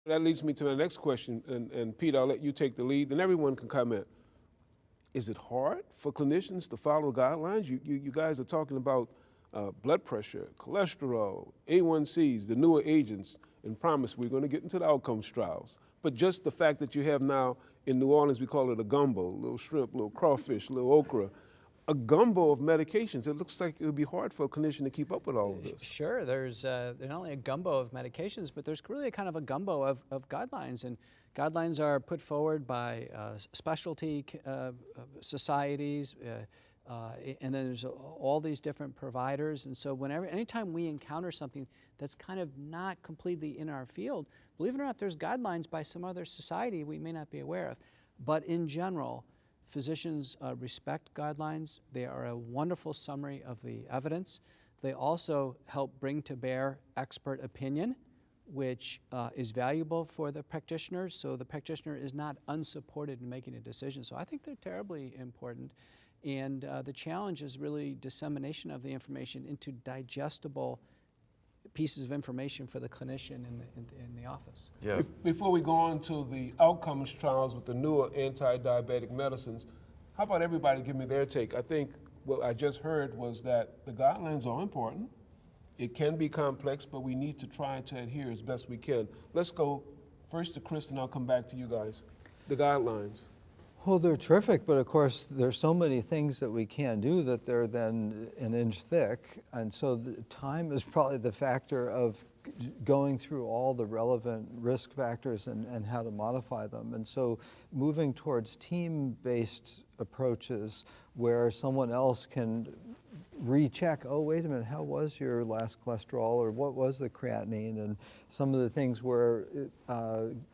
That leads me to my next question, and Pete, I'll let you take the lead, and everyone can comment. Is it hard for clinicians to follow guidelines? You guys are talking about blood pressure, cholesterol, A1Cs, the newer agents, and promise we're going to get into the outcomes trials. But just the fact that you have now, in New Orleans, we call it a gumbo, a little shrimp, a little crawfish, a little okra, a gumbo of medications. It looks like it would be hard for a clinician to keep up with all of this. Sure, there's not only a gumbo of medications, but there's really a kind of a gumbo of guidelines. And guidelines are put forward by specialty societies, and then there's all these different providers. And so anytime we encounter something that's kind of not completely in our field, believe it or not, there's guidelines by some other society we may not be aware of. But in general, physicians respect guidelines. They are a wonderful summary of the evidence. They also help bring to bear expert opinion, which is valuable for the practitioners, so the practitioner is not unsupported in making a decision. So I think they're terribly important. And the challenge is really dissemination of the information into digestible pieces of information for the clinician in the office. Yeah. Before we go on to the outcomes trials with the newer anti-diabetic medicines, how about everybody give me their take? I think what I just heard was that the guidelines are important. It can be complex, but we need to try to adhere as best we can. Let's go first to Chris, and I'll come back to you guys. The guidelines. Well, they're terrific, but of course there's so many things that we can do that they're then an inch thick, and so the time is probably the factor of going through all the relevant risk factors and how to modify them. And so moving towards team-based approaches where someone else can recheck, oh, wait a minute, how was your last cholesterol, or what was the creatinine, and some of the things where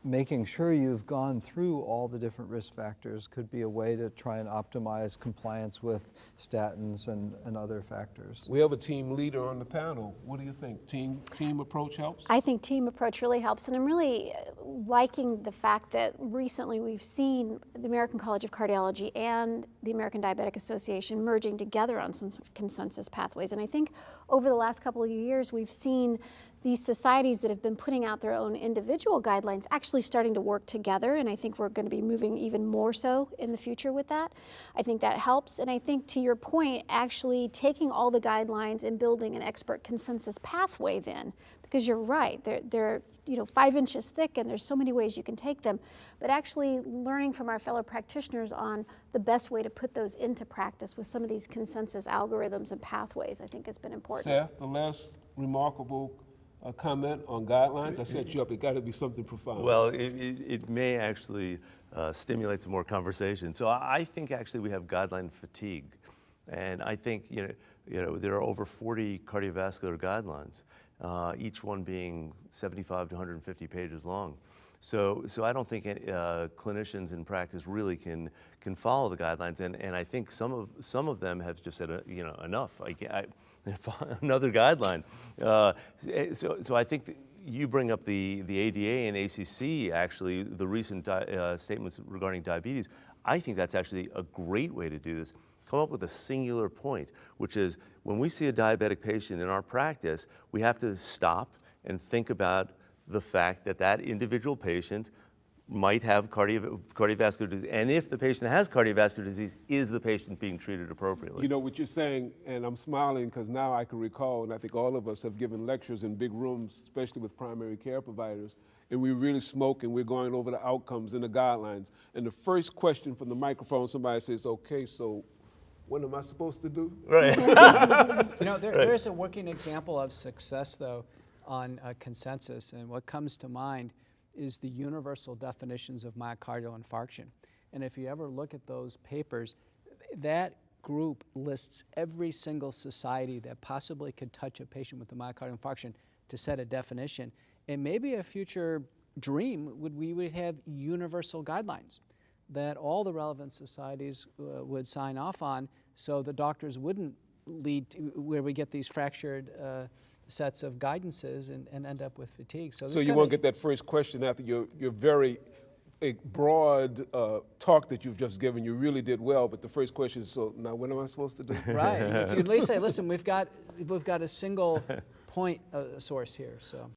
making sure you've gone through all the different risk factors could be a way to try and optimize compliance with statins and other factors. We have a team leader on the panel. What do you think? Team approach helps? I think team approach really helps, and I'm really liking the fact that recently we've seen the American College of Cardiology and the American Diabetic Association merging together on some consensus pathways. And I think over the last couple of years we've seen these societies that have been putting out their own individual guidelines actually starting to work together, and I think we're going to be moving even more so in the future with that. I think that helps, and I think to your point, actually taking all the guidelines and building an expert consensus pathway then, because you're right, they're 5 inches thick and there's so many ways you can take them, but actually learning from our fellow practitioners on the best way to put those into practice with some of these consensus algorithms and pathways, I think has been important. Seth, the last remarkable comment on guidelines? I set you up, it got to be something profound. Well, it may actually stimulate some more conversation. So I think actually we have guideline fatigue. And I think there are over 40 cardiovascular guidelines, each one being 75 to 150 pages long. So I don't think clinicians in practice really can follow the guidelines, and I think some of them have just said enough. Another guideline. So I think that you bring up the ADA and ACC, actually the recent statements regarding diabetes. I think that's actually a great way to do this. Come up with a singular point, which is when we see a diabetic patient in our practice, we have to stop and think about the fact that that individual patient might have cardiovascular disease. And if the patient has cardiovascular disease, is the patient being treated appropriately? You know what you're saying, and I'm smiling because now I can recall, and I think all of us have given lectures in big rooms, especially with primary care providers, and we really smoke and we're going over the outcomes and the guidelines. And the first question from the microphone, somebody says, okay, so what am I supposed to do? Right. There's a working example of success, though, on consensus, and what comes to mind is the universal definitions of myocardial infarction. And if you ever look at those papers, that group lists every single society that possibly could touch a patient with a myocardial infarction to set a definition. And maybe a future dream we would have universal guidelines that all the relevant societies would sign off on, so the doctors wouldn't lead to where we get these fractured sets of guidances and end up with fatigue. So you won't get that first question after your very broad talk that you've just given. You really did well, but the first question is, so now what am I supposed to do? Right. So you at least say, listen, we've got a single point source here. So.